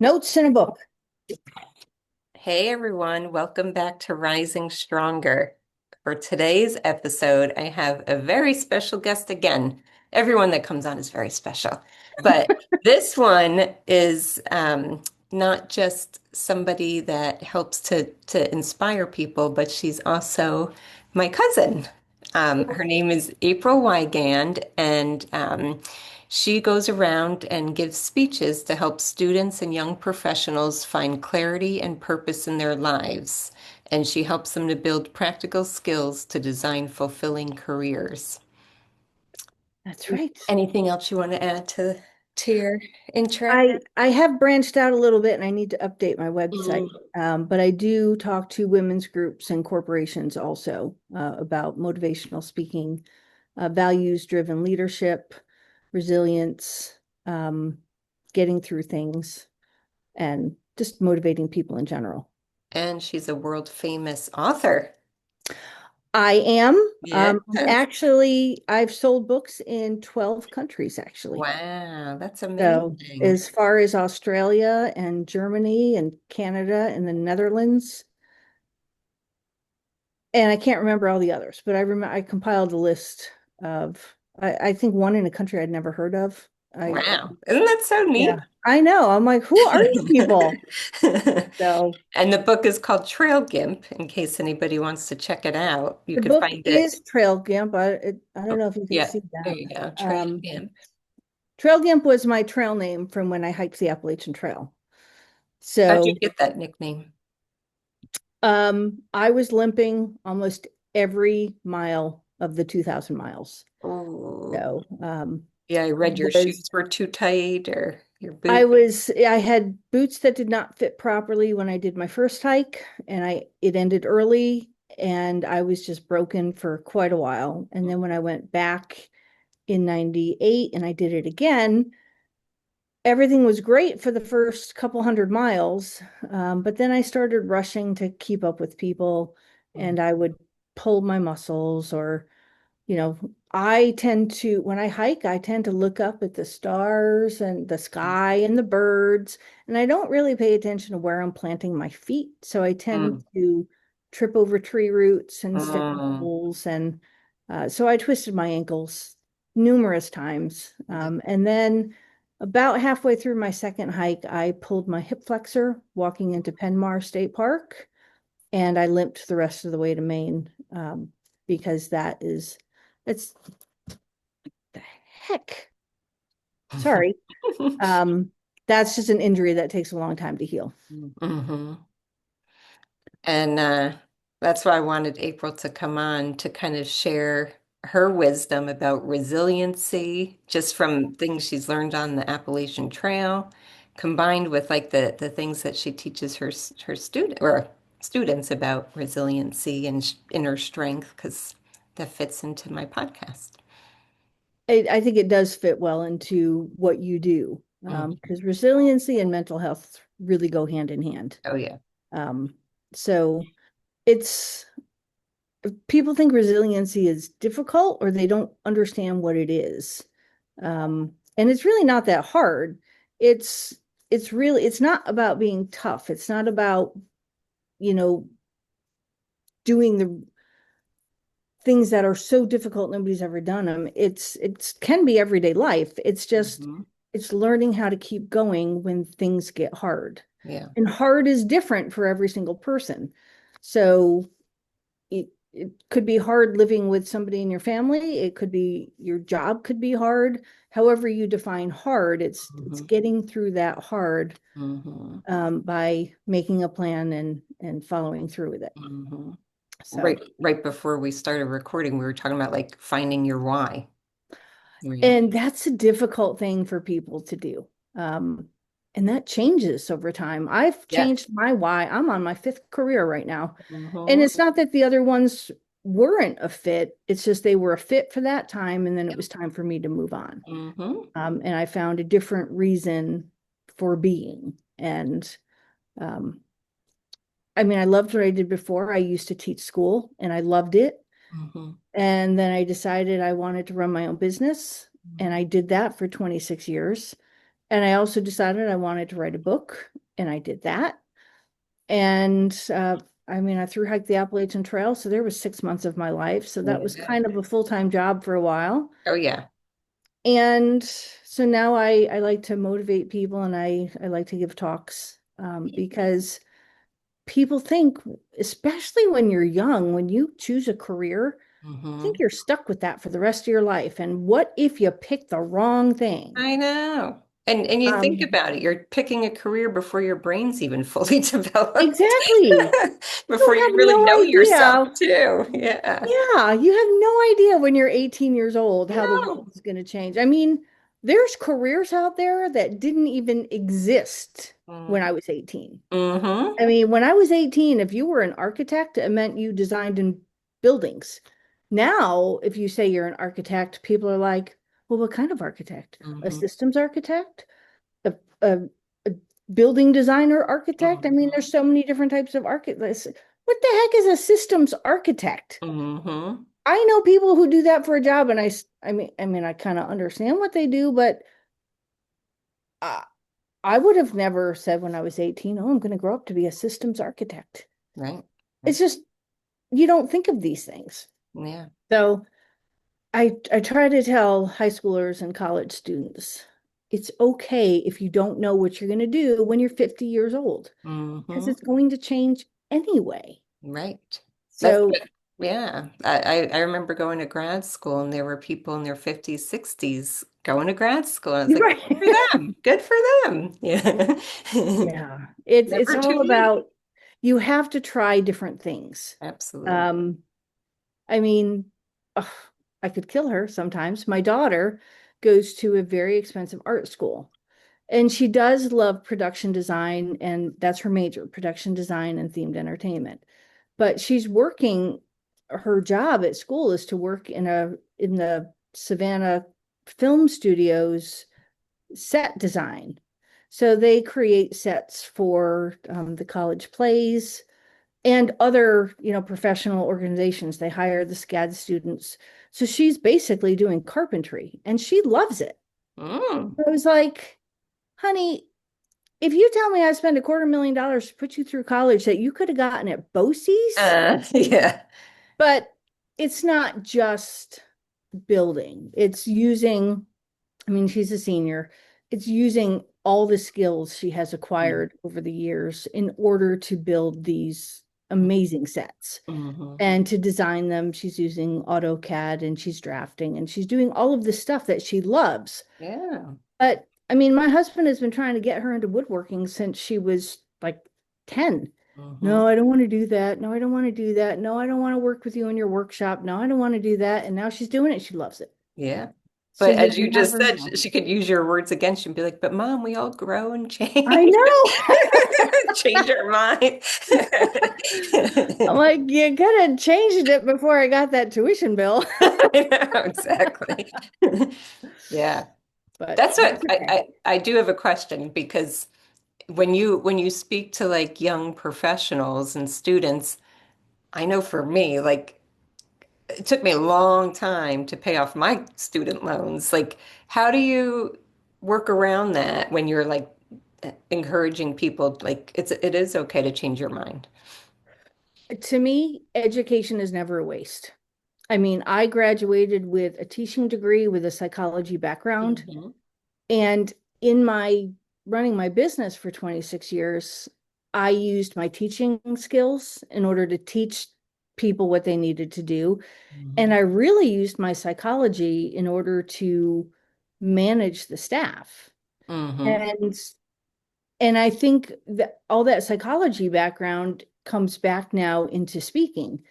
Notes in a book. Hey everyone, welcome back to Rising Stronger. For today's episode, I have a very special guest again. Everyone that comes on is very special, but this one is not just somebody that helps to inspire people, but she's also my cousin. Her name is April Weygand, and she goes around and gives speeches to help students and young professionals find clarity and purpose in their lives. And she helps them to build practical skills to design fulfilling careers. That's right. Anything else you want to add to your intro? I have branched out a little bit and I need to update my website. Mm. But I do talk to women's groups and corporations also about motivational speaking, values-driven leadership, resilience, um, getting through things, and just motivating people in general. And she's a world famous author. I am. Yes. Actually, I've sold books in 12 countries, actually. Wow, that's So, amazing. as far as Australia and Germany and Canada and the Netherlands, and I can't remember all the others, but I compiled a list of I think one in a country I'd never heard of. I Wow, isn't that so Yeah, neat? I know. I'm like, who are these people? So And the book is called Trail Gimp, in case anybody wants to check it out. You the could book find it. is Trail Gimp. I don't know if you can Yeah, see there that. you go. Trail Um, Gimp. Trail Gimp was my trail name from when I hiked the Appalachian Trail. How'd you So get that nickname? I was limping almost every mile of the 2,000 miles. Oh, So yeah, I read your was shoes were too tight or your I boot. was I had boots that did not fit properly when I did my first hike, and I it ended early, and I was just broken for quite a while. And then when I went back in 98 and I did it again, everything was great for the first couple hundred miles. But then I started rushing to keep up with people, and I would pull my muscles or you know, I tend to, when I hike, I tend to look up at the stars and the sky and the birds, and I don't really pay attention to where I'm planting my feet. So I tend Mm, to trip over tree roots and step in mm, holes. And so I twisted my ankles numerous times. And then about halfway through my second hike, I pulled my hip flexor walking into Penmar State Park, and I limped the rest of the way to Maine because it's the heck. Sorry. Um, that's just an injury that takes a long time to heal. hmm And that's why I wanted April to come on to kind of share her wisdom about resiliency, just from things she's learned on the Appalachian Trail, combined with like the things that she teaches her students about resiliency and inner strength, because that fits into my podcast. I think it does fit well into what you do Mm. because resiliency and mental health really go hand in hand. Oh yeah. Um, so it's people think resiliency is difficult or they don't understand what it is. And it's really not that hard. It's it's not about being tough. It's not about, you know, doing the things that are so difficult nobody's ever done them. It's can be everyday life. It's just hmm it's learning how to keep going when things get hard. Yeah. And hard is different for every single person. So it could be hard living with somebody in your family. It could be your job could be hard. However you define hard, it's hmm getting through that hard hmm by making a plan and following through with it. hmm So, right before we started recording, we were talking about like finding your why. Right. and that's a difficult thing for people to do. Um, and that changes over time. I've Yeah. changed my why. I'm on my fifth career right now. And hmm it's not that the other ones weren't a fit, it's just they were a fit for that time. And then it Yep. was time for me to move on. hmm And I found a different reason for being. And um, I mean, I loved what I did before. I used to teach school and I loved it. hmm And then I decided I wanted to run my own business. And I did that for 26 years. And I also decided I wanted to write a book, and I did that. And I mean, I through hiked the Appalachian Trail, so there was 6 months of my life. So that was Yeah. kind of a full-time job for a while. Oh yeah. And so now I like to motivate people, and I like to give talks because people think, especially when you're young, when you choose a career, I think Hmm. you're stuck with that for the rest of your life. And what if you pick the wrong thing? I know. And you think Um, about it, you're picking a career before your brain's even fully developed, exactly. before You you have really no know yourself idea. too. Yeah. Yeah, you have no idea when you're 18 years old how the world No. is going to change. I mean, there's careers out there that didn't even exist when I was 18. Mm-hmm. I mean, when I was 18, if you were an architect, it meant you designed in buildings. Now, if you say you're an architect, people are like, well, what kind of architect? A Mm-hmm. systems architect? A, a, a building designer architect? I mean, Mm-hmm. there's so many different types of architects. What the heck is a systems architect? Mm-hmm. I know people who do that for a job, and I mean, I kind of understand what they do, but uh, I would have never said when I was 18, oh, I'm going to grow up to be a systems architect. Right. It's Right. just you don't think of these things. Yeah. So I try to tell high schoolers and college students, it's okay if you don't know what you're going to do when you're 50 years old, because Mm-hmm. it's going to change anyway. Right. That's So, good. Yeah. I remember going to grad school and there were people in their 50s, 60s going to grad school. And I was like, good for right. them. Good for them. Yeah. Yeah. It's Never too all late. about you have to try different things. Absolutely. Um, I mean, ugh, I could kill her sometimes. My daughter goes to a very expensive art school, and she does love production design, and that's her major, production design and themed entertainment. But she's working, her job at school is to work in the Savannah Film Studios set design. So they create sets for the college plays and other, professional organizations. They hire the SCAD students. So she's basically doing carpentry, and she loves it. Mm. I was like, honey, if you tell me I spent $250,000 to put you through college that you could have gotten at BOCES, Yeah. but it's not just building. It's using, I mean, she's a senior. It's using all the skills she has acquired over the years in order to build these amazing sets. Mm-hmm. And to design them, she's using AutoCAD, and she's drafting, and she's doing all of the stuff that she loves. Yeah. But I mean, my husband has been trying to get her into woodworking since she was like 10. Mm-hmm. No, I don't want to do that. No, I don't want to do that. No, I don't want to work with you in your workshop. No, I don't want to do that. And now she's doing it. She loves it. Yeah. So But you as you never just said, know. she could use your words against you and be like, but mom, we all grow and I change. know. Change our mind. I'm like, you could have changed it before I got that tuition bill. I know, exactly. Yeah. But That's what that's okay. I do have a question because when you speak to like young professionals and students, I know for me, like it took me a long time to pay off my student loans. Like, how do you work around that when you're like encouraging people like it is okay to change your mind? To me, education is never a waste. I mean, I graduated with a teaching degree with a psychology background. Hmm. And in my running my business for 26 years, I used my teaching skills in order to teach people what they needed to do. And Hmm. I really used my psychology in order to manage the staff. Hmm. And I think that all that psychology background comes back now into speaking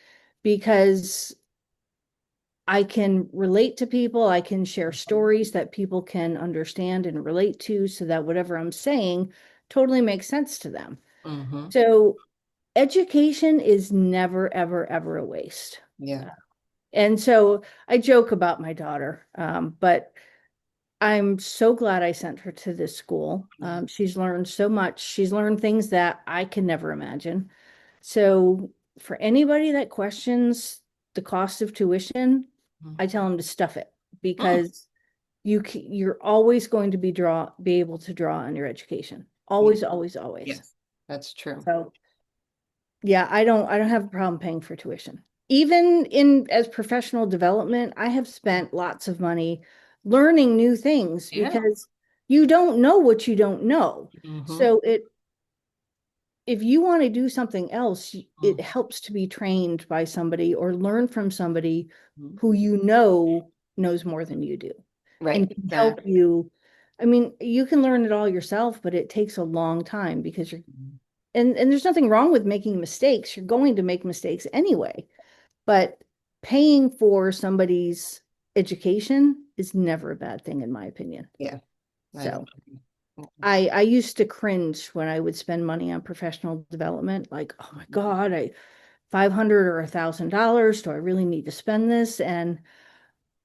because I can relate to people. I can share stories that people can understand and relate to so that whatever I'm saying totally makes sense to them. Hmm. So education is never, ever, ever a waste. Yeah. And so I joke about my daughter, but I'm so glad I sent her to this school. She's learned so much. She's learned things that I can never imagine. So for anybody that questions the cost of tuition, I tell them to stuff it Mm. because you're always going to be able to draw on your education. Yeah. Always, always, always. Yes, that's true. So yeah, I don't have a problem paying for tuition. Even in as professional development, I have spent lots of money learning new things Yeah. because you don't know what you don't know. Hmm. So if you want to do something else, it Hmm. helps to be trained by somebody or learn from somebody who you know knows more than you do and Right, can help exactly. you. I mean, you can learn it all yourself, but it takes a long time because you're and there's nothing wrong with making mistakes. You're going to make mistakes anyway, but paying for somebody's education is never a bad thing in my opinion. Yeah, I So agree. I used to cringe when I would spend money on professional development, like, oh my God, I 500 or $1,000. Do I really need to spend this? And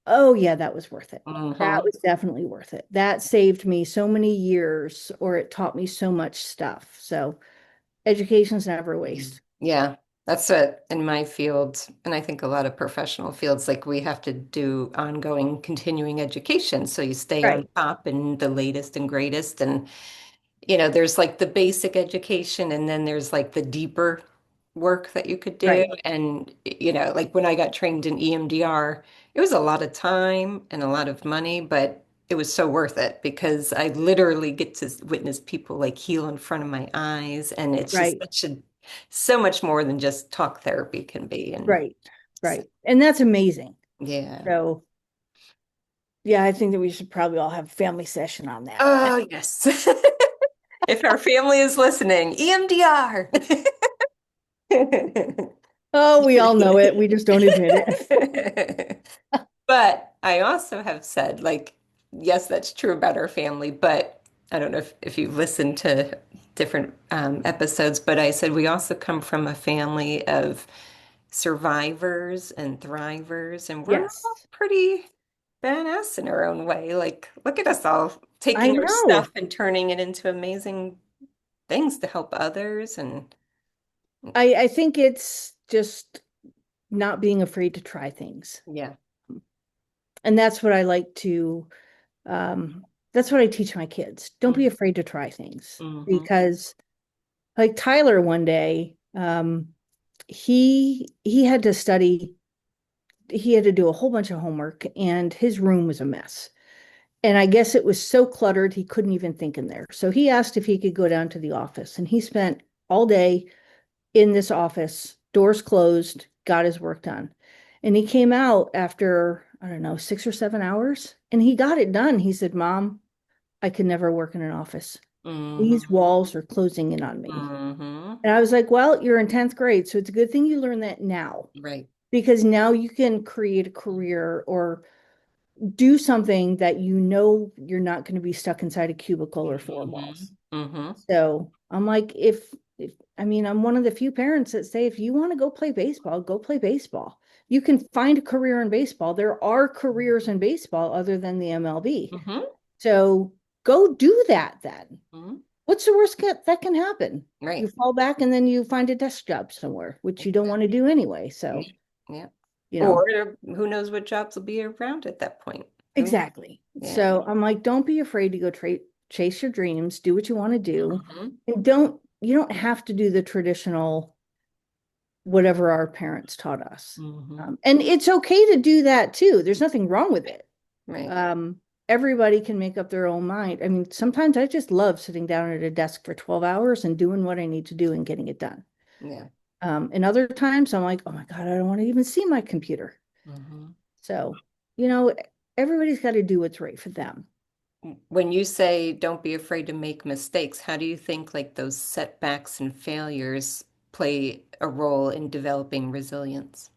oh yeah, that was worth it. That Hmm. was definitely worth it. That saved me so many years, or it taught me so much stuff. So education's never a waste. Yeah, that's what in my field, and I think a lot of professional fields, like we have to do ongoing continuing education. So you stay on Right, top and the latest and greatest. And there's like the basic education and then there's like the deeper work that you could do. right, And, like when I got trained in EMDR, it was a lot of time and a lot of money, but it was so worth it because I literally get to witness people like heal in front of my eyes. And it's just right, so much more than just talk therapy can be. And right, so, right. And that's amazing. yeah. So yeah, I think that we should probably all have a family session on that. Oh, yes. If our family is listening, EMDR. Oh, we all know it. We just don't admit it. But I also have said, like, yes, that's true about our family, but I don't know if you've listened to different episodes, but I said we also come from a family of survivors and thrivers, and we're all Yes, pretty badass in our own way. Like, look at us all I taking our know. stuff and turning it into amazing things to help others. And I think it's just not being afraid to try things. yeah. And that's what I like to that's what I teach my kids. Don't be afraid to try things Mm-hmm. because like Tyler one day, he had to study, he had to do a whole bunch of homework and his room was a mess. And I guess it was so cluttered he couldn't even think in there. So he asked if he could go down to the office and he spent all day in this office, doors closed, got his work done. And he came out after, I don't know, 6 or 7 hours and he got it done. He said, Mom, I could never work in an office. These Mm-hmm. walls are closing in on me. Mm-hmm. And I was like, well, you're in 10th grade. So it's a good thing you learn that now Right. because now you can create a career or do something that you know you're not going to be stuck inside a cubicle or four Mm-hmm. walls. Mm-hmm. So I'm like, if I mean, I'm one of the few parents that say, if you want to go play baseball, go play baseball. You can find a career in baseball. There are careers in baseball other than the MLB. Mm-hmm. So go do that then. Mm-hmm. What's the worst that can happen? You Right. fall back and then you find a desk job somewhere, which you don't want to do anyway. Yeah. So, Yeah. you know, Or who knows what jobs will be around at that point. Who knows? exactly. Yeah. So I'm like, don't be afraid to go chase your dreams, do what you want to do. Mm-hmm. And you don't have to do the traditional whatever our parents taught us. Mm-hmm. And it's okay to do that too. There's nothing wrong with it. Right. Um, Everybody can make up their own mind. I mean, sometimes I just love sitting down at a desk for 12 hours and doing what I need to do and getting it done. Yeah. And other times I'm like, oh my God, I don't want to even see my computer. Mm-hmm. So, you know, everybody's got to do what's right for them. When you say don't be afraid to make mistakes, how do you think like those setbacks and failures play a role in developing resilience?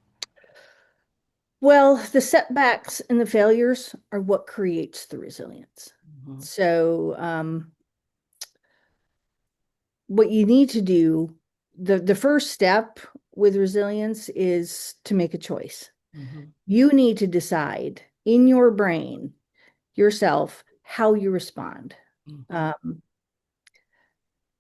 Well, the setbacks and the failures are what creates the resilience. Mm-hmm. So, what you need to do, the first step with resilience is to make a choice. Mm-hmm. You need to decide in your brain yourself how you respond. Mm-hmm. Um,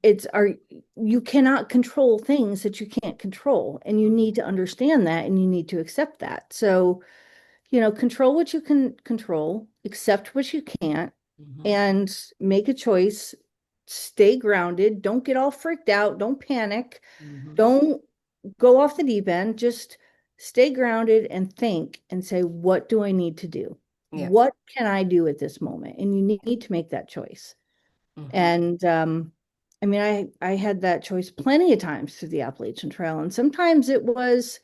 it's are you cannot control things that you can't control, and you need to understand that and you need to accept that. So control what you can control, accept what you can't, Hmm. and make a choice. Stay grounded. Don't get all freaked out. Don't panic. Hmm. Don't go off the deep end. Just stay grounded and think and say, what do I need to do? Yeah. What can I do at this moment? And you need to make that choice. Hmm. And I mean, I had that choice plenty of times through the Appalachian Trail. And sometimes it was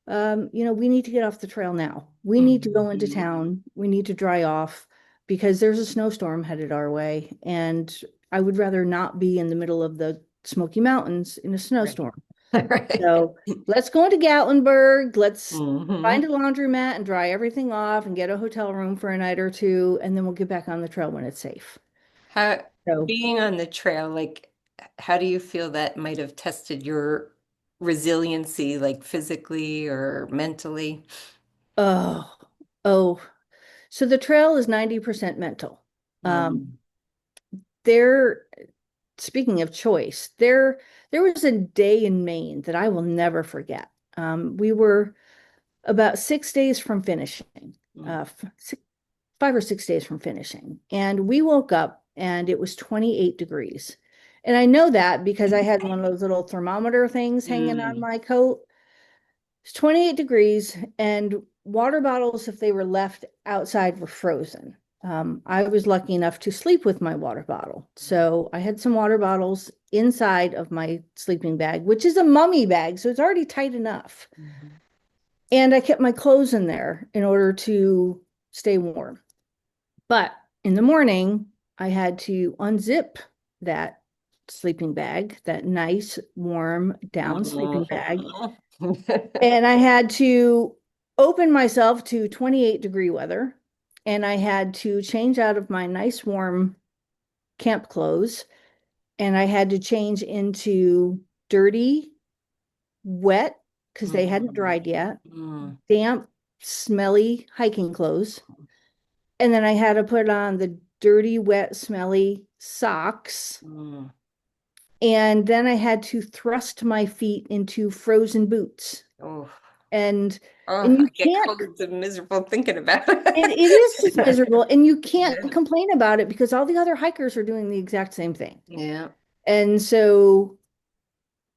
we need to get off the trail now. We need to go into Hmm. town. We need to dry off because there's a snowstorm headed our way. And I would rather not be in the middle of the Smoky Mountains in a Right. snowstorm. Right. So let's go into Gatlinburg. Let's Hmm. find a laundromat and dry everything off and get a hotel room for a night or two. And then we'll get back on the trail when it's safe. How, So, being on the trail, like, how do you feel that might have tested your resiliency, like physically or mentally? oh, oh. So the trail is 90% mental. Um, Mm. there speaking of choice, there was a day in Maine that I will never forget. We were about 6 days from finishing, Mm. 5 or 6 days from finishing, and we woke up and it was 28 degrees. And I know that because I had one of those little thermometer things hanging on Mm. my coat. It's 28 degrees, and water bottles, if they were left outside, were frozen. I was lucky enough to sleep with my water bottle. So I had some water bottles inside of my sleeping bag, which is a mummy bag. So it's already tight enough. Mhm. And I kept my clothes in there in order to stay warm. But in the morning, I had to unzip that sleeping bag, that nice, warm, down sleeping bag, Mhm. and I had to open myself to 28-degree weather. And I had to change out of my nice warm camp clothes. And I had to change into dirty, wet, because they hadn't dried yet, Mm. damp, smelly hiking clothes. And then I had to put on the dirty, wet, smelly socks. Mm. And then I had to thrust my feet into frozen boots. Oh, And oh, and I you get can't cold and miserable thinking about it is just it. miserable, and you can't Yeah. complain about it because all the other hikers are doing the exact same thing. Yeah. And so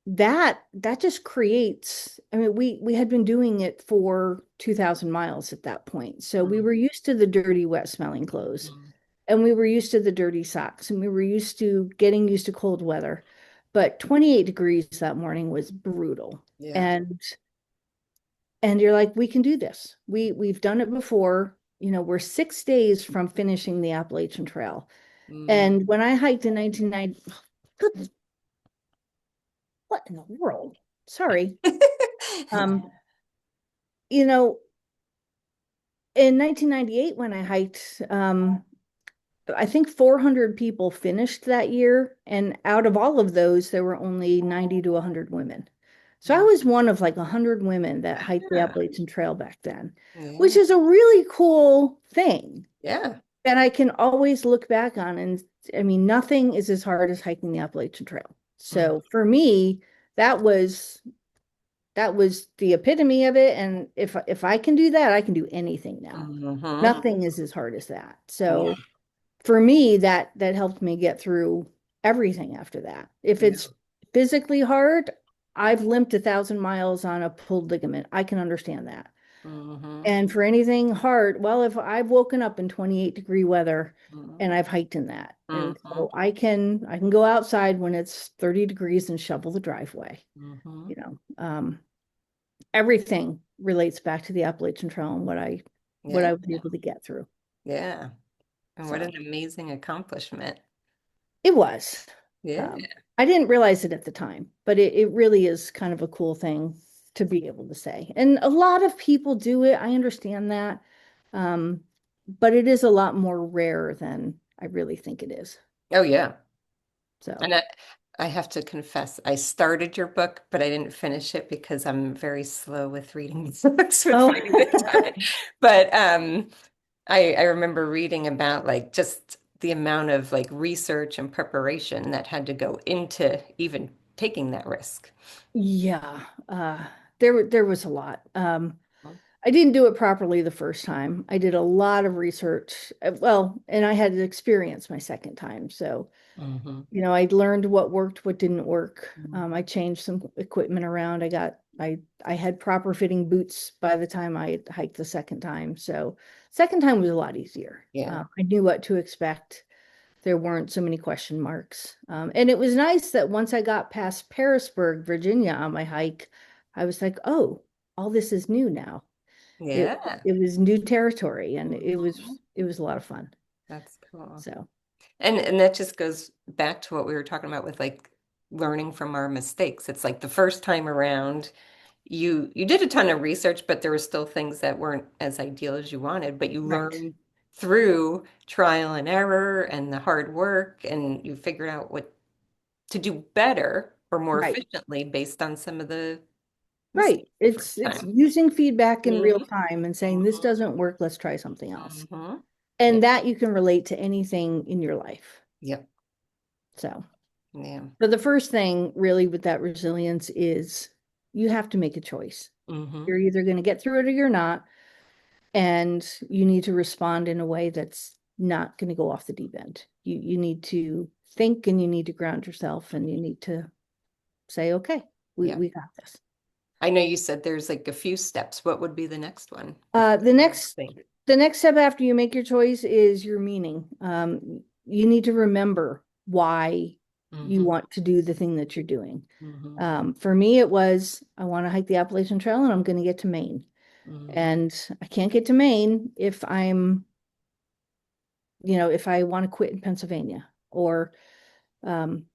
that just creates, I mean, we had been doing it for 2,000 miles at that point. So we Mm. were used to the dirty, wet smelling clothes, Mm. and we were used to the dirty socks, and we were used to getting used to cold weather. But 28 degrees that morning was brutal. Yeah. And you're like, we can do this. We've done it before. We're 6 days from finishing the Appalachian Trail. Mm. And when I hiked in 1990, goodness, what in the world? Sorry. Um, you know, in 1998, when I hiked, I think 400 people finished that year. And out of all of those, there were only 90 to 100 women. So I Mm. was one of like 100 women that hiked the Yeah. Appalachian Trail back then, which Yeah. is a really cool thing Yeah. that I can always look back on. And I mean, nothing is as hard as hiking the Appalachian Trail. Mm. So for me, that was that was the epitome of it. And if I can do that, I can do anything now. Hmm. Nothing is as hard as that. Yeah. So for me, that helped me get through everything after that. If Yeah. it's physically hard, I've limped 1,000 miles on a pulled ligament. I can understand that. Hmm. And for anything hard, well, if I've woken up in 28-degree weather and I've hiked in that. And Hmm. so I can go outside when it's 30 degrees and shovel the driveway. Hmm. You know, everything relates back to the Appalachian Trail and what Yeah. I was able to get through. Yeah. And what So an amazing accomplishment. it was. Yeah. Um, I didn't realize it at the time, but it really is kind of a cool thing to be able to say. And a lot of people do it. I understand that. Um, but it is a lot more rare than I really think it is. Oh, yeah. So, And I have to confess, I started your book, but I didn't finish it because I'm very slow with reading books with oh, finding the time. But I remember reading about like just the amount of like research and preparation that had to go into even taking that risk. yeah. There was a lot. I didn't do it properly the first time. I did a lot of research. Well, and I had experience my second time. So, Hmm. I learned what worked, what didn't work. Hmm. I changed some equipment around. I had proper fitting boots by the time I hiked the second time. So, second time was a lot easier. Yeah. I knew what to expect. There weren't so many question marks. And it was nice that once I got past Parisburg, Virginia on my hike, I was like, oh, all this is new now. It Yeah. it was new territory and it Mhm. was it was a lot of fun. That's cool. So, And that just goes back to what we were talking about with like learning from our mistakes. It's like the first time around, you did a ton of research, but there were still things that weren't as ideal as you wanted, but you right, learned through trial and error and the hard work, and you figured out what to do better or more right, efficiently based on some of the right. mistakes the It's first it's time. using feedback in real Hmm. time and saying this Hmm. doesn't work, let's try something else. Hmm. Yeah. And that you can relate to anything in your life. Yep. So, Yeah. but the first thing really with that resilience is you have to make a choice. Hmm. You're either going to get through it or you're not, and you need to respond in a way that's not going to go off the deep end. You need to think and you need to ground yourself and you need to say, okay, Yeah. we got this. I know you said there's like a few steps. What would be the next one? If Uh, the next thing. the next step after you make your choice is your meaning. You need to remember why you Hmm. want to do the thing that you're doing. Hmm. For me, it was I want to hike the Appalachian Trail and I'm going to get to Maine. Hmm. And I can't get to Maine if if I want to quit in Pennsylvania or um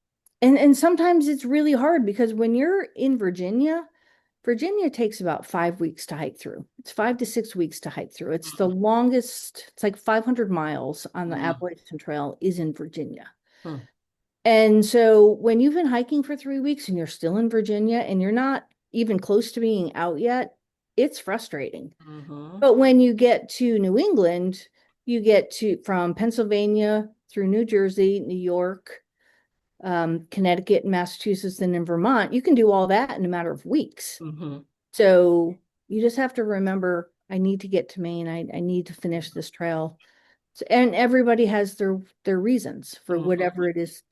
and sometimes it's really hard because when you're in Virginia, Virginia takes about 5 weeks to hike through. It's 5 to 6 weeks to hike through. It's the longest, it's like 500 miles on the Hmm. Appalachian Trail is in Virginia. Hmm. And so when you've been hiking for 3 weeks and you're still in Virginia and you're not even close to being out yet, it's frustrating. Hmm. But when you get to New England, you get to from Pennsylvania through New Jersey, New York, Connecticut, Massachusetts, and in Vermont, you can do all that in a matter of weeks. Hmm. So you just have to remember, I need to get to Maine. I need to finish this trail. So, and everybody has their reasons for Hmm. whatever it is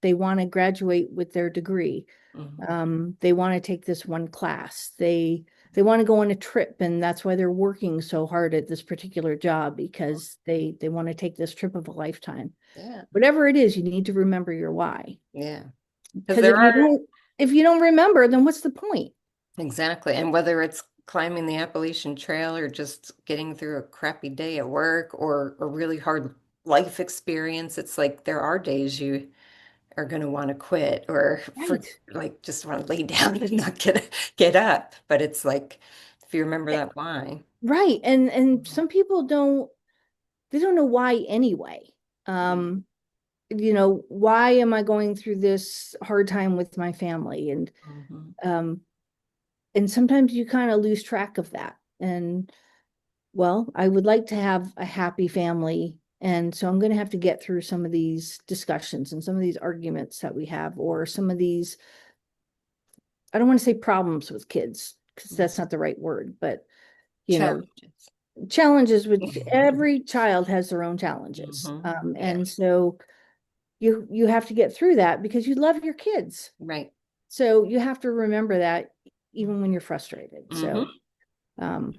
they want to graduate with their degree. Hmm. They want to take this one class. They want to go on a trip, and that's why they're working so hard at this particular job because they want to take this trip of a lifetime. Yeah. Whatever it is, you need to remember your why. Yeah. Because Because there are if you don't remember, then what's the point? exactly. And whether it's climbing the Appalachian Trail or just getting through a crappy day at work or a really hard life experience, it's like there are days you are going to want to quit or for Right. like just want to lay down and not get up. But it's like if you remember Eh, that why. Right. And Mhm. some people they don't know why anyway. Yeah. Why am I going through this hard time with my family? Hmm. Um, and sometimes you kind of lose track of that. And well, I would like to have a happy family. And so I'm going to have to get through some of these discussions and some of these arguments that we have, or some of these, I don't want to say problems with kids, because that's not the right word, but, you know, Challenges. challenges with every child has their own challenges. Hmm. Yeah. And so you have to get through that because you love your kids. Right. So you have to remember that even when you're frustrated. Hmm. So, um,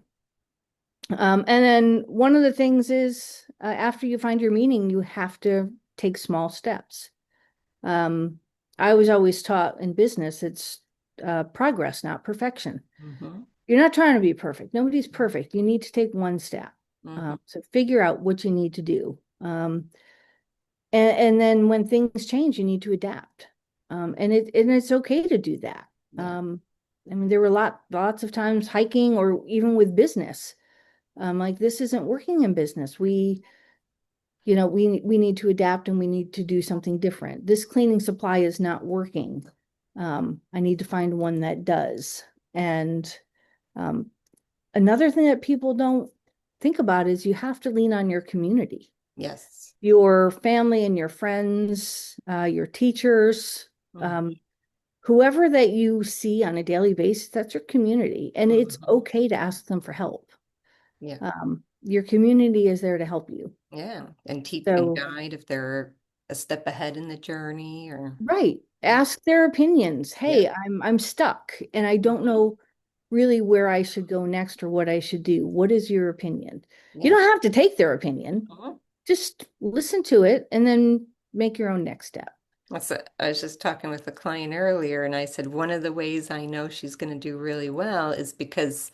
and then one of the things is after you find your meaning, you have to take small steps. Um, I was always taught in business, it's progress, not perfection. Hmm. You're not trying to be perfect. Nobody's perfect. You need to take one step. Hmm. So figure out what you need to do. And then when things change, you need to adapt. And it's okay to do that. Yeah. I mean, there were lots of times hiking or even with business. Like this isn't working in business. We need to adapt and we need to do something different. This cleaning supply is not working. I need to find one that does. And um, another thing that people don't think about is you have to lean on your community, Yes. your family and your friends, your teachers. Mhm. Um, whoever that you see on a daily basis, that's your community. And it's Mhm. okay to ask them for help. Yeah. Your community is there to help you. Yeah. And So, guide if they're a step ahead in the journey or right, yeah. ask their opinions. Yeah. Hey, I'm stuck and I don't Mhm. know really where I should go next or what I should do. What is your opinion? You Yeah. don't have to take their opinion. Mhm. Just listen to it and then make your own next step. I was just talking with a client earlier, and I said one of the ways I know she's going to do really well is because,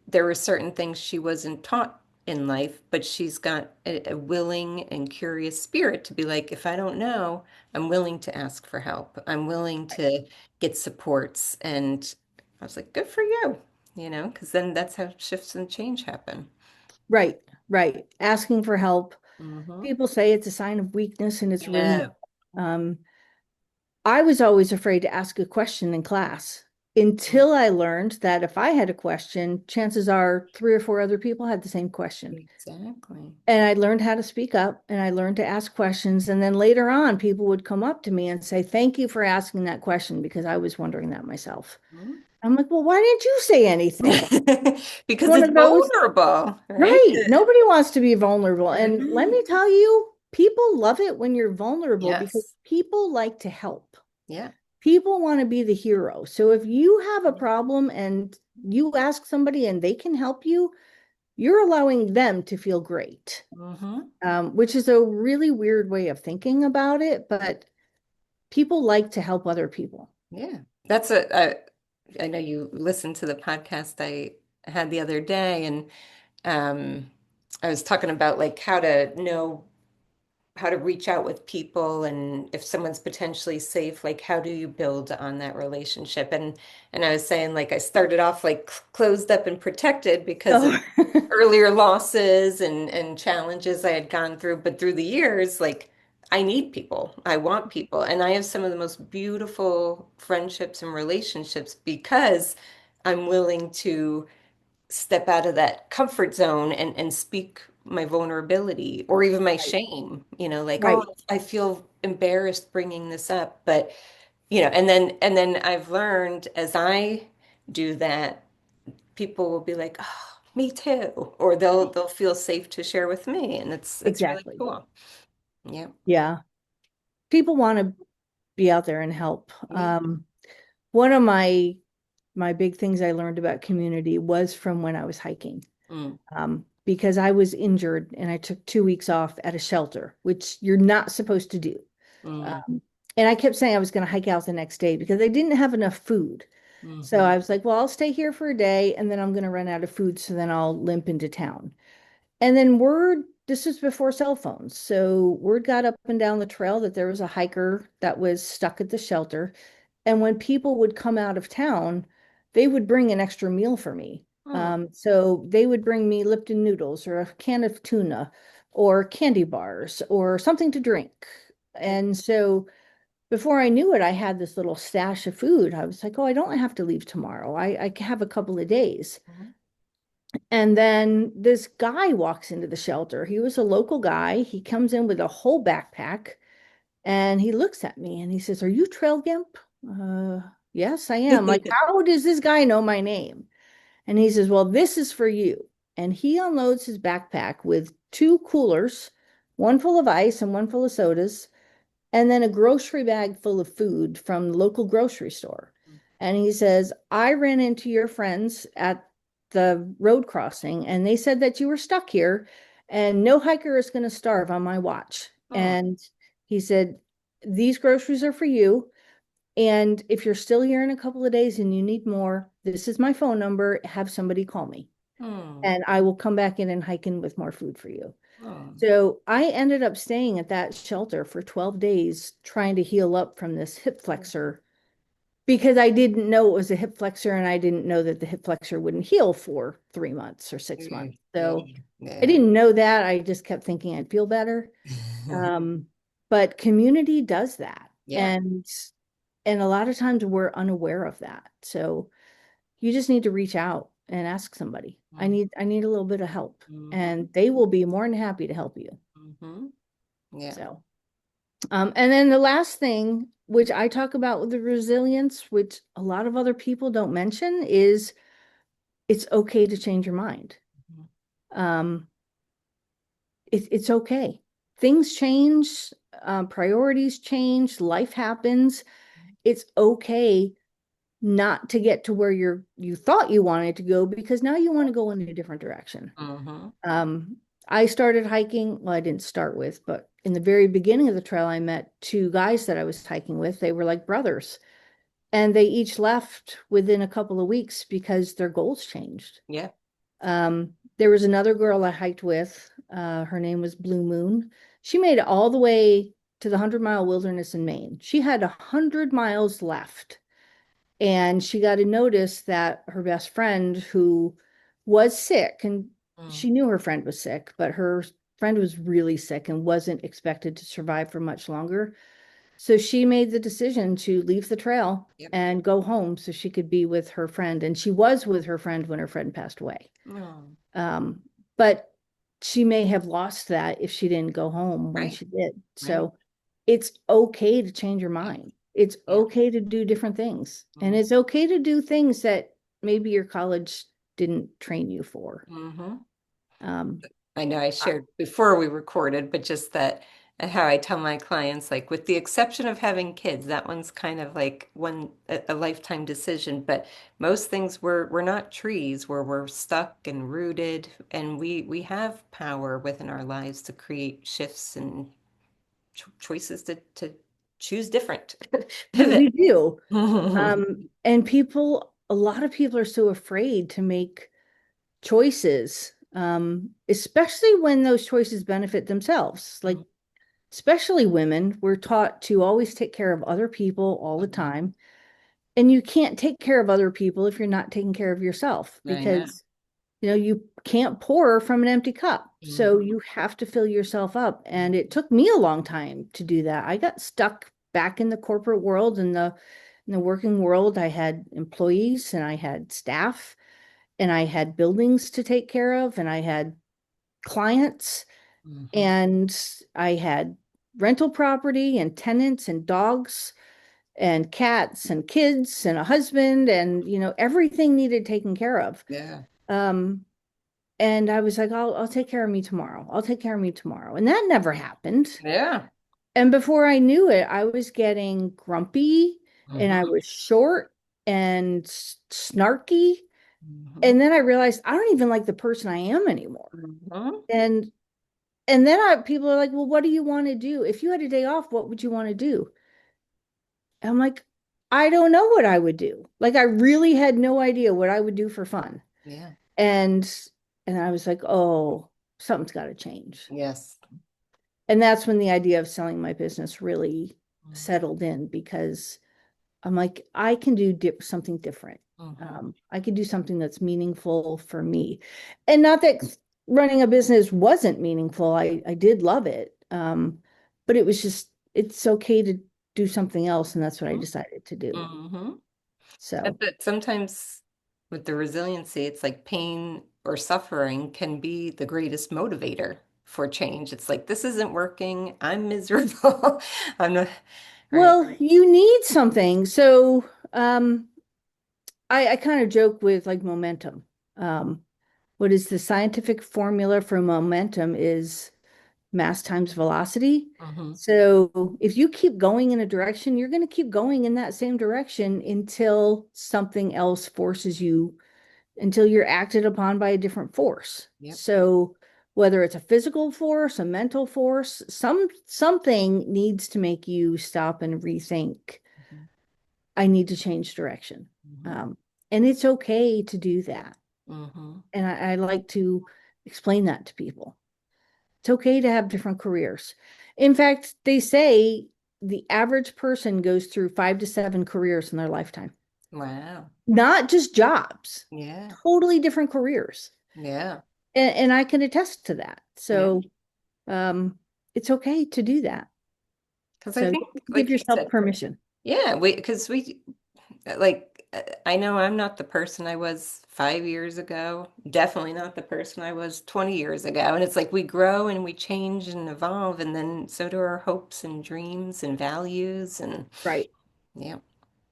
there were certain things she wasn't taught in life, but she's got a willing and curious spirit to be like, if I don't know, I'm willing to ask for help. I'm willing to get supports. And I was like, good for you, because then that's how shifts and change happen. Right, right. Asking for help. Hmm. People say it's a sign of weakness and it's really Yeah. not. Um, I was always afraid to ask a question in class until I learned that if I had a question, chances are three or four other people had the same question. Exactly. And I learned how to speak up and I learned to ask questions. And then later on, people would come up to me and say, "Thank you for asking that question because I was wondering that myself." Mhm. I'm like, "Well, why didn't you say anything?" Because One it's of those, vulnerable, right? right? Nobody wants to be vulnerable. And let Mhm. me tell you, people love it when you're vulnerable because Yes. people like to help. Yeah. People want to be the hero. So if you have a problem and you ask somebody and they can help you, you're allowing them to feel great, Hmm. which is a really weird way of thinking about it, but people like to help other people. Yeah. I know you listened to the podcast I had the other day, and um, I was talking about like how to know how to reach out with people and if someone's potentially safe, like how do you build on that relationship? And I was saying like I started off like closed up and protected because of Oh, earlier losses and challenges I had gone through, but through the years, like I need people. I want people. And I have some of the most beautiful friendships and relationships because I'm willing to step out of that comfort zone and speak my vulnerability or even my right, shame, like, oh, right, I feel embarrassed bringing this up. But, and then I've learned as I do that, people will be like, oh, me too. Or they'll feel safe to share with me. And it's really exactly. cool. Yeah. Yeah. People want to be out there and help. Yeah. One of my big things I learned about community was from when I was hiking. Mm, Because I was injured and I took 2 weeks off at a shelter, which you're not supposed to do. mm, Um, and I kept saying I was going to hike out the next day because I didn't have enough food. So mm-hmm, I was like, well, I'll stay here for a day and then I'm going to run out of food. So then I'll limp into town. And then this was before cell phones. So word got up and down the trail that there was a hiker that was stuck at the shelter. And when people would come out of town, they would bring an extra meal for me. mm, So they would bring me Lipton noodles or a can of tuna or candy bars or something to drink. And so before I knew it, I had this little stash of food. I was like, oh, I don't have to leave tomorrow. I have a couple of days. mm, And then this guy walks into the shelter. He was a local guy. He comes in with a whole backpack and he looks at me and he says, "Are you Trail Gimp?" Yes, I am. Like, how does this guy know my name? And he says, "Well, this is for you." And he unloads his backpack with two coolers, one full of ice and one full of sodas, and then a grocery bag full of food from the local grocery store. And he says, "I ran into your friends at the road crossing and they said that you were stuck here and no hiker is going to starve on my watch." mm, And he said, "These groceries are for you. And if you're still here in a couple of days and you need more, this is my phone number. Have somebody call me mm, and I will come back in and hike in with more food for you." mm, So I ended up staying at that shelter for 12 days trying to heal up from this hip flexor because I didn't know it was a hip flexor and I didn't know that the hip flexor wouldn't heal for 3 months or 6 months. mm, yeah. So I Yeah. didn't know that. I just kept thinking I'd feel better. Um, but community does that. Yeah. And a lot of times we're unaware of that. So you just need to reach out and ask somebody. I need a little bit of help Mm-hmm. and they will be more than happy to help you. Mm-hmm. Yeah. So And then the last thing, which I talk about with the resilience, which a lot of other people don't mention, is it's okay to change your mind. Mhm. Um, it's okay. Things change, priorities change, life happens. It's okay not to get to where you thought you wanted to go because now you want to go in a different direction. Mhm. Um, I started hiking. Well, I didn't start with, but in the very beginning of the trail, I met two guys that I was hiking with. They were like brothers, and they each left within a couple of weeks because their goals changed. Yeah. There was another girl I hiked with. Her name was Blue Moon. She made it all the way to the 100-mile wilderness in Maine. She had 100 miles left. And she got a notice that her best friend, who was sick, and Mm. she knew her friend was sick, but her friend was really sick and wasn't expected to survive for much longer. So she made the decision to leave the trail Yep. and go home so she could be with her friend. And she was with her friend when her friend passed away. Oh, Um, but she may have lost that if she didn't go home when right. she did. Right. So it's okay to change your Yeah. mind. It's Yeah. okay to do different things. And Mm. it's okay to do things that maybe your college didn't train you for. Mhm. Um, I know I I- shared before we recorded, but just that how I tell my clients, like with the exception of having kids, that one's kind of like a lifetime decision. But most things we're not trees where we're stuck and rooted, and we have power within our lives to create shifts and choices to choose different, pivot. we do. And a lot of people are so afraid to make choices, especially when those choices benefit themselves. Like, especially women, we're taught to always take care of other people all the Mhm. time. And you can't take care of other people if you're not taking care of yourself I know. because, you can't pour from an empty cup. So Mhm. you have to fill yourself up. And it took me a long time to do that. I got stuck back in the corporate world and in the working world. I had employees and I had staff and I had buildings to take care of and I had clients Mhm. and I had rental property and tenants and dogs and cats and kids and a husband and everything needed taken care of. Yeah. Um, and I was like, I'll take care of me tomorrow. I'll take care of me tomorrow. And that never happened. Yeah. And before I knew it, I was getting grumpy and I Mhm. was short and snarky. Mhm. And then I realized I don't even like the person I am anymore. Mhm. And then people are like, well, what do you want to do? If you had a day off, what would you want to do? And I'm like, I don't know what I would do. Like I really had no idea what I would do for fun. Yeah. And I was like, oh, something's got to change. Yes. And that's when the idea of selling my business really Mhm. settled in because I'm like, I can do something different. Mhm. I can do something that's meaningful for me. And not that running a business wasn't meaningful. I did love it. But it was just, it's okay to do something else. And that's what I decided to do. Mhm. So, But sometimes with the resiliency, it's like pain or suffering can be the greatest motivator for change. It's like, this isn't working. I'm miserable. I'm not, right. well, you need something. So, I kind of joke with like momentum. Um, what is the scientific formula for momentum is mass times velocity. Hmm. So if you keep going in a direction, you're going to keep going in that same direction until something else forces you, until you're acted upon by a different force. Yep. So whether it's a physical force, a mental force, something needs to make you stop and rethink. Hmm. I need to change direction. Hmm. Um, and it's okay to do that. Hmm. And I like to explain that to people. It's okay to have different careers. In fact, they say the average person goes through 5 to 7 careers in their lifetime, Wow. not just jobs, Yeah. totally different careers. Yeah. And I can attest to that. Yeah. So um, it's okay to do that. Because I So think, give like you yourself said, permission. yeah, because we like I know I'm not the person I was 5 years ago. Definitely not the person I was 20 years ago. And it's like we grow and we change and evolve, and then so do our hopes and dreams and values. And Right. yeah.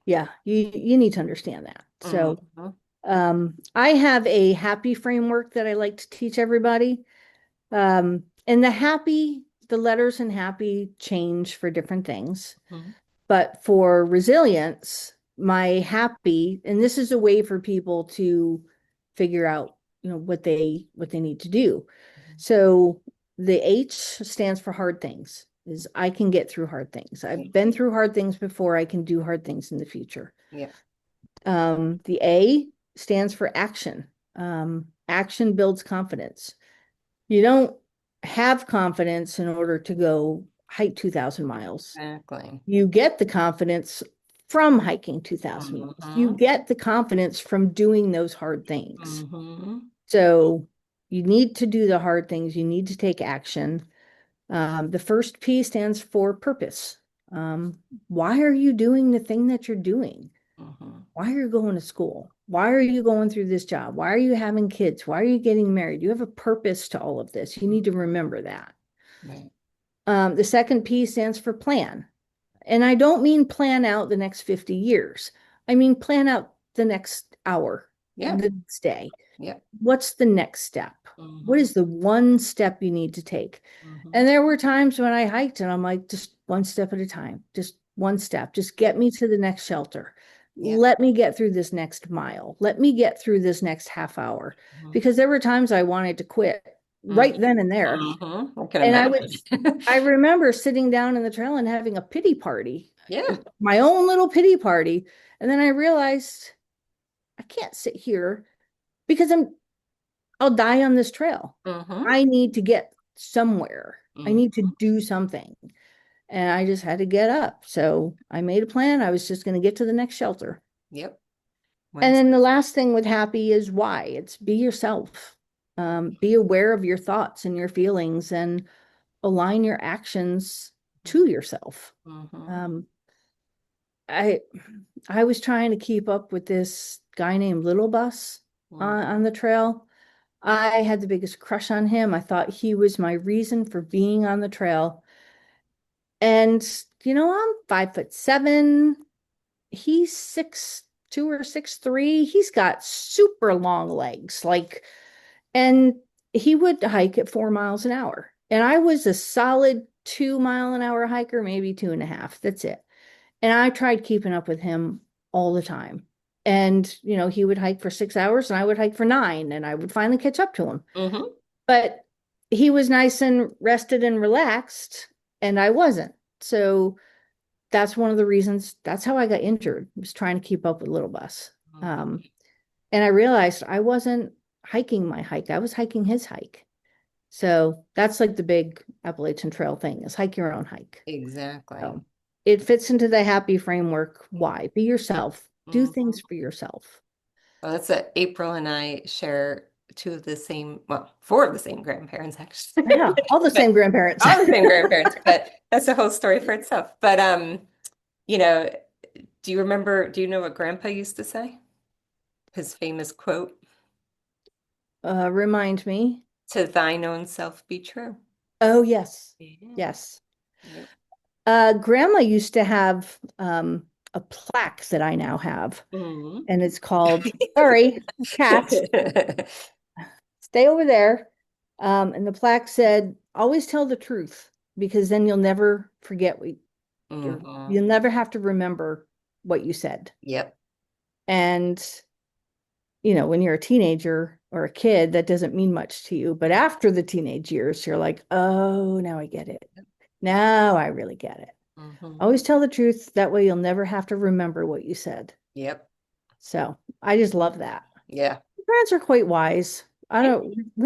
Yeah, you need to understand that. So, Hmm. I have a happy framework that I like to teach everybody. And the letters in happy change for different things. Hmm. But for resilience, my happy, and this is a way for people to figure out, what they need to do. So the H stands for hard things, is I can get through hard things. I've been through hard things before, I can do hard things in the future. Yeah. The A stands for action. Action builds confidence. You don't have confidence in order to go hike 2,000 miles. Exactly. You get the confidence from hiking 2,000 miles. You Hmm. get the confidence from doing those hard things. Hmm. So you need to do the hard things. You need to take action. The first P stands for purpose. Why are you doing the thing that you're doing? Hmm. Why are you going to school? Why are you going through this job? Why are you having kids? Why are you getting married? You have a purpose to all of this. You need to remember that. Right. The second P stands for plan. And I don't mean plan out the next 50 years. I mean plan out the next hour, Yeah. the next day. Yeah. What's the next step? What Hmm. is the one step you need to take? Hmm. And there were times when I hiked and I'm like, just one step at a time, just one step, just get me to the next shelter. Yeah. Let me get through this next mile. Let me get through this next half hour. Hmm. Because there were times I wanted to quit Hmm. right then and there. Hmm. I can And imagine. I remember sitting down in the trail and having a pity party, Yeah. my own little pity party. And then I realized I can't sit here because I'll die on this trail. Hmm. I need to get somewhere. I need to Hmm. do something. And I just had to get up. So I made a plan. I was just going to get to the next shelter. Yep. And Once. then the last thing with happy is why. It's be yourself. Be aware of your thoughts and your feelings and align your actions to yourself. Hmm. Um, I I was trying to keep up with this guy named Little Bus on the trail. I had the biggest crush on him. I thought he was my reason for being on the trail. And I'm 5'7". He's 6'2" or 6'3". He's got super long legs, and he would hike at 4 miles an hour. And I was a solid 2 mile an hour hiker, maybe two and a half. That's it. And I tried keeping up with him all the time. And, he would hike for 6 hours and I would hike for 9 and I would finally catch up to him. Hmm. But he was nice and rested and relaxed, and I wasn't. So that's one of the reasons, that's how I got injured, was trying to keep up with Little Bus. Hmm. Um, and I realized I wasn't hiking my hike, I was hiking his hike. So that's like the big Appalachian Trail thing, is hike your own hike. Exactly. So it fits into the happy framework. Why? Be yourself. Do Hmm. things for yourself. Well, that's it. April and I share two of the same, well, four of the same grandparents actually. Yeah, all the But same grandparents. all the same grandparents, but that's a whole story for itself. But you know, do you know what Grandpa used to say? His famous quote, Remind me. "To thine own self be true." Oh, yes. Yeah. Yes. Yep. Grandma used to have a plaque that I now have, Mhm. and it's called, sorry, cat, stay over there. And the plaque said, always tell the truth, because then you'll never forget or Hmm. you'll never have to remember what you said. Yep. And, when you're a teenager or a kid, that doesn't mean much to you. But after the teenage years, you're like, oh, now I get it. Now I really get it. Hmm. Always tell the truth. That way you'll never have to remember what you said. Yep. So I just love that. Yeah. Parents are quite wise. We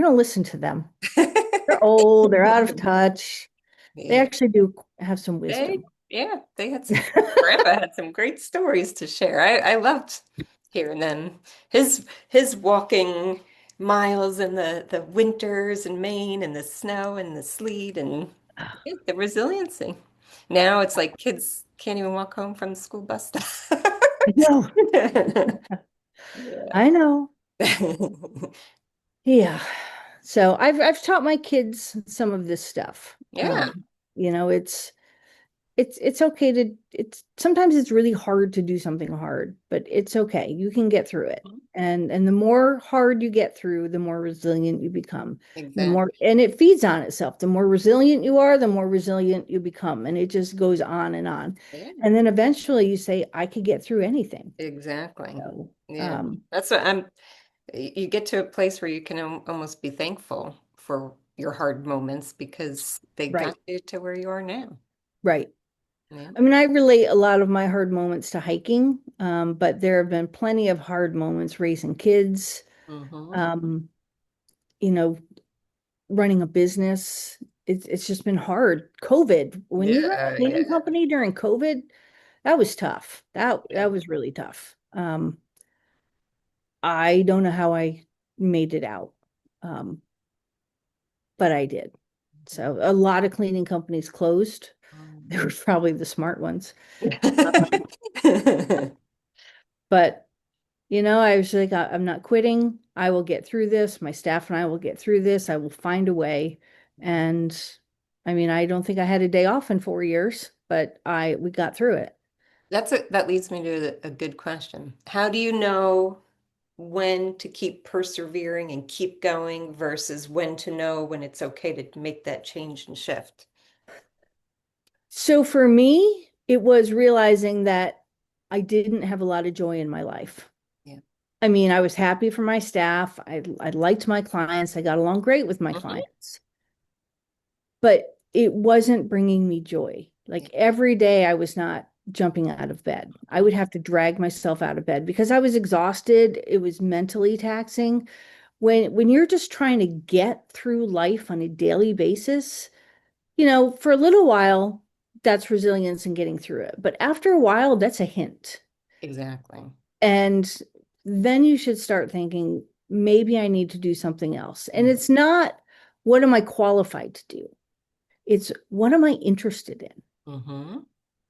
don't listen to them. They're old, they're out of touch. They Yeah. actually do have some wisdom. They had some, Grandpa had some great stories to share. I loved hearing them. His walking miles in the winters in Maine and the snow and the sleet and yeah, the resiliency. Now it's like kids can't even walk home from the school bus stop. I know. Yeah. I know. Yeah. So I've taught my kids some of this stuff. Yeah, You know, it's okay to it's sometimes it's really hard to do something hard, but it's okay. You can get through it. And the more hard you get through, the more resilient you become. And the more exactly. and it feeds on itself. The more resilient you are, the more resilient you become. And it just goes on and on. Yeah, And then eventually you say, I could get through anything. exactly. So Yeah. That's what you get to a place where you can almost be thankful for your hard moments because they got right, you to where you are now. right. Yeah. I mean, I relate a lot of my hard moments to hiking, but there have been plenty of hard moments raising kids, Hmm. um, you know, running a business. It's just been hard. COVID, when you run a Yeah, cleaning yeah, company during COVID, that was tough. yeah. That was really tough. I don't know how I made it out, um, but I did. So a lot of cleaning companies closed. They were probably the smart ones. Um, but I was like, I'm not quitting. I will get through this. My staff and I will get through this. I will find a way. And I mean, I don't think I had a day off in 4 years, but we got through it. That leads me to a good question. How do you know when to keep persevering and keep going versus when to know when it's okay to make that change and shift? So for me, it was realizing that I didn't have a lot of joy in my life. Yeah. I mean, I was happy for my staff. I liked my clients. I got along great with my Hmm. clients, but it wasn't bringing me joy. Yeah. Like every day I was not jumping out of bed. I would have to drag myself out of bed because I was exhausted. It was mentally taxing. When you're just trying to get through life on a daily basis, for a little while, that's resilience and getting through it. But after a while, that's a hint. Exactly. And then you should start thinking, maybe I need to do something else. And it's not, what am I qualified to do? It's what am I interested in? Mm-hmm.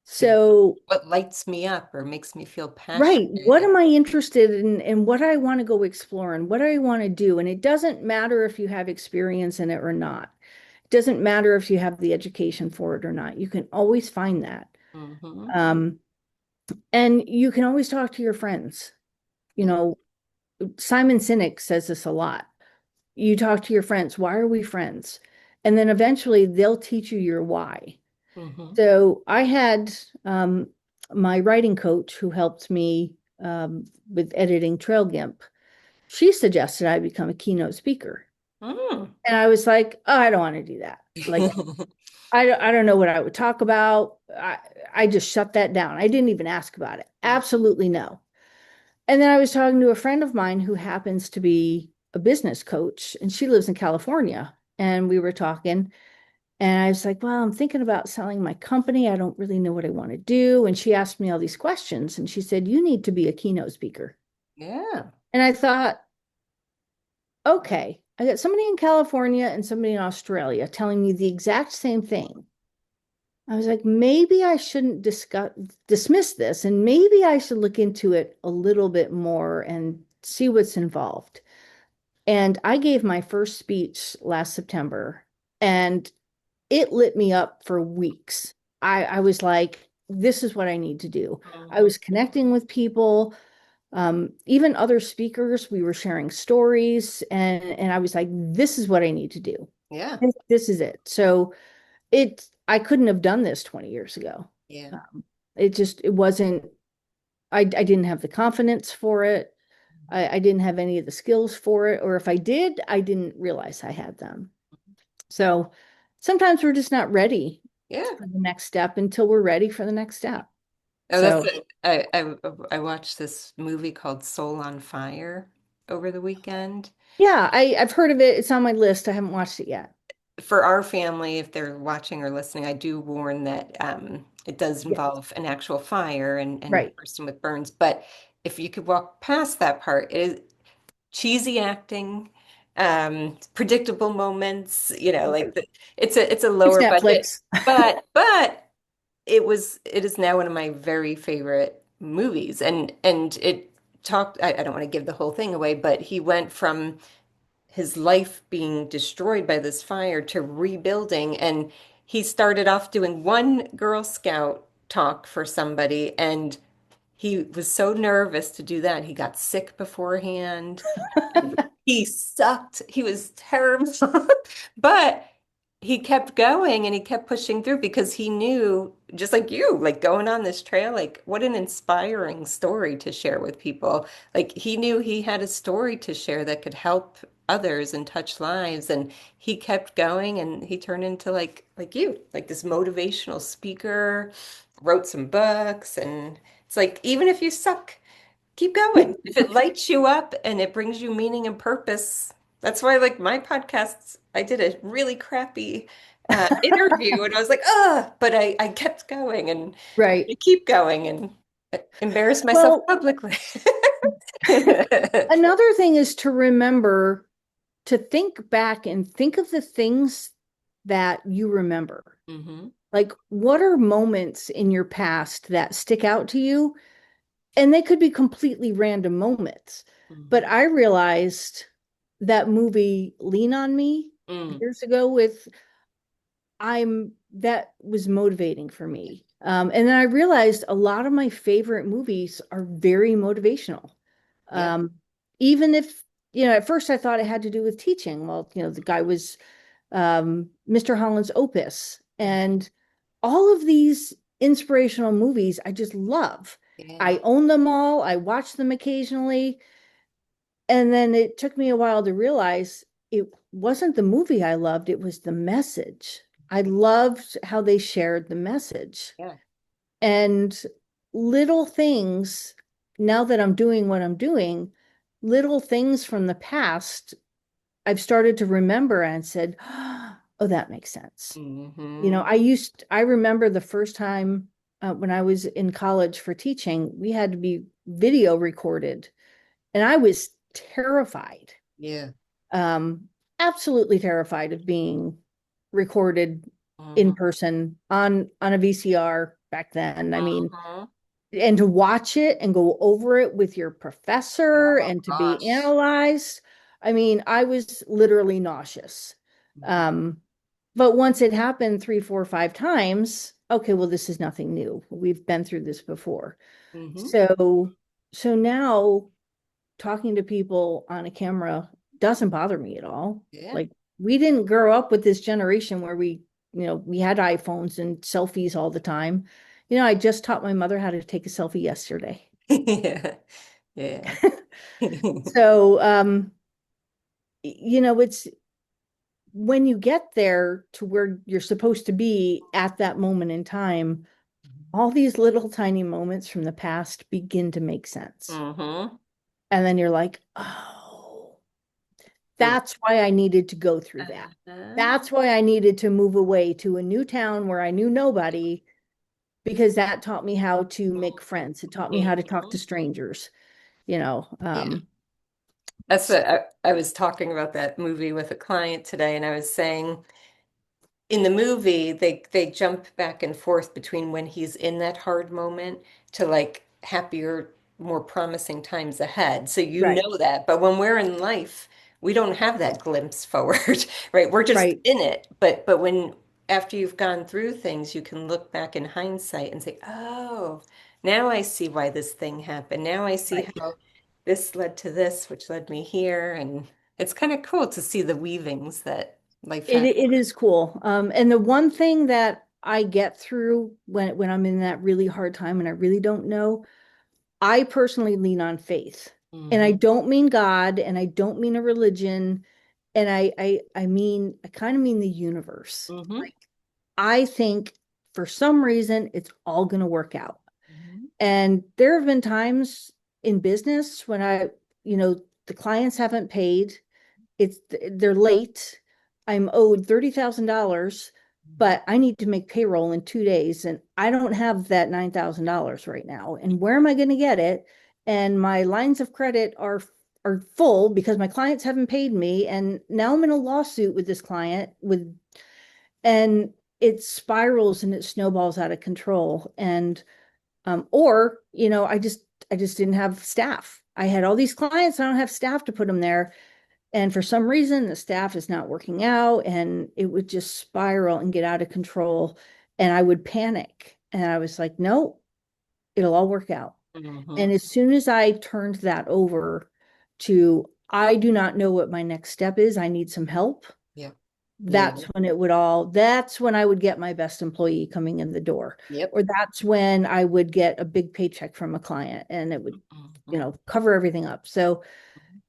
So, What lights me up or makes me feel right, what passionate? am I interested in and what I want to go explore and what I want to do? And it doesn't matter if you have experience in it or not. It doesn't matter if you have the education for it or not. You can always find that. Mm-hmm. Um, and you can always talk to your friends. You Yeah. know, Simon Sinek says this a lot. You talk to your friends, why are we friends? And then eventually they'll teach you your why. Mm-hmm. So I had my writing coach who helped me with editing Trail Gimp. She suggested I become a keynote speaker. Mm. And I was like, oh, I don't want to do that. Like, I don't know what I would talk about. I just shut that down. I didn't even ask about it. Absolutely no. And then I was talking to a friend of mine who happens to be a business coach, and she lives in California. And we were talking, and I was like, well, I'm thinking about selling my company. I don't really know what I want to do. And she asked me all these questions, and she said, you need to be a keynote speaker. Yeah. And I thought, okay, I got somebody in California and somebody in Australia telling me the exact same thing. I was like, maybe I shouldn't dismiss this, and maybe I should look into it a little bit more and see what's involved. And I gave my first speech last September, and it lit me up for weeks. I was like, this is what I need to do. I Mm-hmm. was connecting with people, even other speakers. We were sharing stories, and I was like, this is what I need to do. Yeah. This is it. So I couldn't have done this 20 years ago. Yeah. It wasn't, I didn't have the confidence for it. I didn't have any of the skills for it. Or if I did, I didn't realize I had them. So sometimes we're just not ready Yeah. for the next step until we're ready for the next step. Oh, that's So it. I watched this movie called Soul on Fire over the weekend. yeah, I've heard of it. It's on my list. I haven't watched it yet. For our family, if they're watching or listening, I do warn that it does Yeah, involve an actual fire and a right. person with burns. But if you could walk past that part, it is cheesy acting, predictable moments, Right. it's a It's lower budget, Netflix. but it is now one of my very favorite movies, and it talked. I don't want to give the whole thing away, but he went from his life being destroyed by this fire to rebuilding. And he started off doing one Girl Scout talk for somebody, and he was so nervous to do that. He got sick beforehand. He sucked. He was terrible. But he kept going and he kept pushing through because he knew, just like you, like going on this trail, like what an inspiring story to share with people. Like he knew he had a story to share that could help others and touch lives. And he kept going and he turned into like you, like this motivational speaker, wrote some books, and it's like even if you suck, keep going. If it lights you up and it brings you meaning and purpose, that's why, like my podcasts, I did a really crappy interview and I was like, but I kept going and Right. I keep going and embarrass myself Well, publicly. another thing is to remember to think back and think of the things that you remember. Hmm. Like, what are moments in your past that stick out to you? And they could be completely random moments. But Hmm. I realized that movie Lean on Me Mm. years ago with that was motivating for me. And then I realized a lot of my favorite movies are very motivational. Yeah. Um, Even if, at first I thought it had to do with teaching. Well, the guy was Mr. Holland's Opus. And all of these inspirational movies I just love. Yeah. I own them all. I watch them occasionally. And then it took me a while to realize it wasn't the movie I loved, it was the message. I loved how they shared the message. Yeah. And little things, now that I'm doing what I'm doing, little things from the past, I've started to remember and said, oh, that makes sense. Hmm. I remember the first time when I was in college for teaching, we had to be video recorded, and I was terrified, Yeah. um, absolutely terrified of being recorded in Hmm. person on a VCR back then. I mean, Hmm. and to watch it and go over it with your professor Oh and to be gosh. analyzed. I mean, I was literally nauseous. Hmm. Um, but once it happened three, four, five times, okay, well, this is nothing new. We've been through this before. Hmm. So now talking to people on a camera doesn't bother me at all. Yeah. Like, we didn't grow up with this generation where we had iPhones and selfies all the time. I just taught my mother how to take a selfie yesterday. Yeah. Yeah. So, it's when you get there to where you're supposed to be at that moment in time, all these little tiny moments from the past begin to make sense. Hmm. And then you're like, oh, The that's why I needed to go through that. uh-huh. That's why I needed to move away to a new town where I knew nobody, because that taught me how to make friends. It taught me how to talk to Mhm. strangers, you know. Yeah. Um, That's what I was talking about that movie with a client today, and I was saying in the movie they jump back and forth between when he's in that hard moment to like happier, more promising times ahead. So you right, know that. But when we're in life, we don't have that glimpse forward, right? We're just right, in it. But when after you've gone through things, you can look back in hindsight and say, "Oh, now I see why this thing happened. Now I see right. how this led to this, which led me here." And it's kind of cool to see the weavings that life has. It is cool. And the one thing that I get through when I'm in that really hard time and I really don't know, I personally lean on faith. And I Hmm. don't mean God, and I don't mean a religion, and I kind of mean the universe. Hmm. Like, I think for some reason it's all going to work out. Hmm. And there have been times in business when the clients haven't paid, they're late. I'm owed $30,000, but I need to make payroll in 2 days, and I don't have that $9,000 right now. And where am I going to get it? And my lines of credit are full because my clients haven't paid me, and now I'm in a lawsuit with this client and it spirals and it snowballs out of control. And Or, I just didn't have staff. I had all these clients, I don't have staff to put them there. And for some reason, the staff is not working out and it would just spiral and get out of control. And I would panic. And I was like, no, it'll all work out. And Hmm. as soon as I turned that over to, I do not know what my next step is, I need some help. Yeah. Yeah. That's when I would get my best employee coming in the door. Yep. Or that's when I would get a big paycheck from a client and it would, Mhm. cover everything up. So,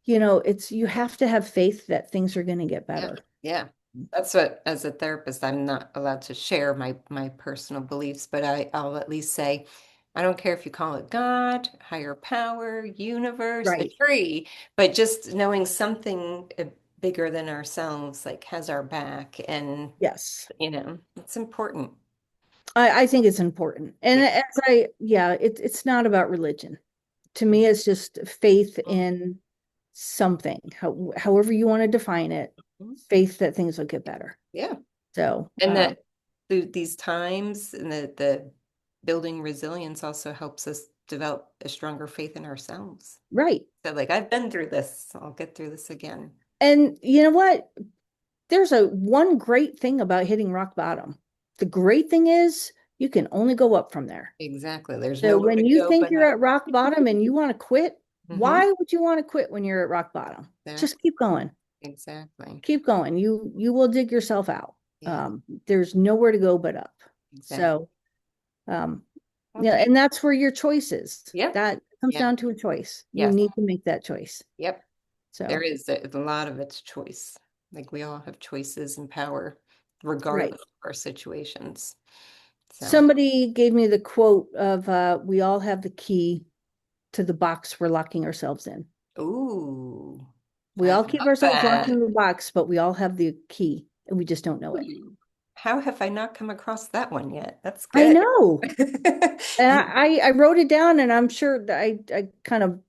you have to have faith that things are going to get Yeah. better. Yeah. That's what, as a therapist, I'm not allowed to share my personal beliefs, but I'll at least say, I don't care if you call it God, higher power, universe, a Right. tree, but just knowing something bigger than ourselves, like has our back, and Yes. it's important. I think it's important. And Yeah. yeah, it's not about religion. To me, it's just faith Mhm. in something, however you want to define it, faith that things will get better. Yeah. So, And that through these times and the building resilience also helps us develop a stronger faith in ourselves. right. So like I've been through this, I'll get through this again. And you know what? There's a one great thing about hitting rock bottom. The great thing is you can only go up from there. Exactly. There's So nowhere to when you go think but you're up. at rock bottom and you want to quit, Hmm. why would you want to quit when you're at rock bottom? Just Exactly. keep going. Exactly. Keep going. You will dig yourself out. Yeah, There's nowhere to go but up. exactly. So, um, Well, yeah, thank and that's where your choice is. Yep. That comes Yep. down to a choice. You Yes. need to make that choice. Yep. There So, is a lot of it's choice. Like we all have choices and power right. regardless of our situations. So, Somebody gave me the quote of we all have the key to the box we're locking ourselves in. ooh, We I all keep love ourselves locked that. in the box, but we all have the key and we just don't know it. Ooh, how have I not come across that one yet? That's I good. know. And I wrote it down and I'm sure that I kind of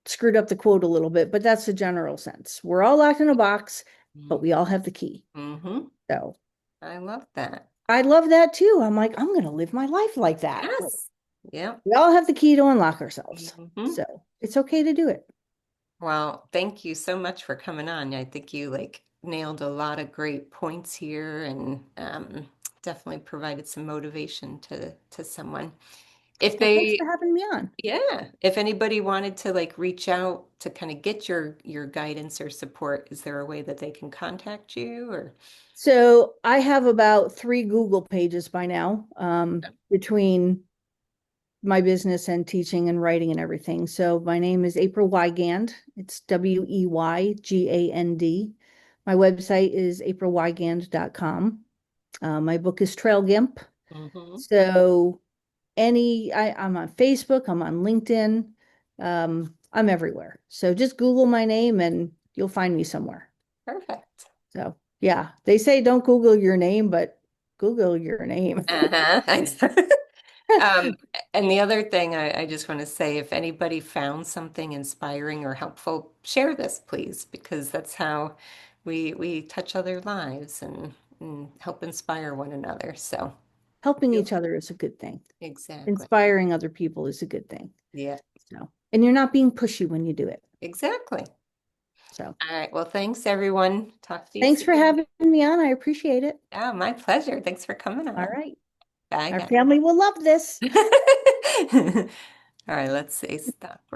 screwed up the quote a little bit, but that's the general sense. We're all locked in a box, but we all have the key. Mm-hmm. So I love that. I love that too. I'm like, I'm going to live my life like that. Yes. Yep. We all have the key to unlock ourselves. Hmm. So it's okay to do it. Well, thank you so much for coming on. I think you like nailed a lot of great points here and definitely provided some motivation to someone. If Well, thanks they for having me on. Yeah, if anybody wanted to like reach out to kind of get your guidance or support, is there a way that they can contact you or So I have about 3 Google pages by now, between my business and teaching and writing and everything. So my name is April Weygand. It's Weygand. My website is aprilweygand.com. My book is Trail Gimp. Mhm. So I'm on Facebook, I'm on LinkedIn, I'm everywhere. So just Google my name and you'll find me somewhere. Perfect. So yeah, they say don't Google your name, but Google your name. Uh-huh. Um, and the other thing I just want to say, if anybody found something inspiring or helpful, share this, please, because that's how we touch other lives and help inspire one another. So, Helping feel each other is a good thing. exactly. Inspiring other people is a good thing. Yeah, So, and you're not being pushy when you do it. exactly. So, All right. Well, thanks everyone. Talk to you thanks for soon. having me on. I appreciate it. Oh, my pleasure. Thanks for coming All on. right. Bye, Our guys. family will love this. All right, let's say stop.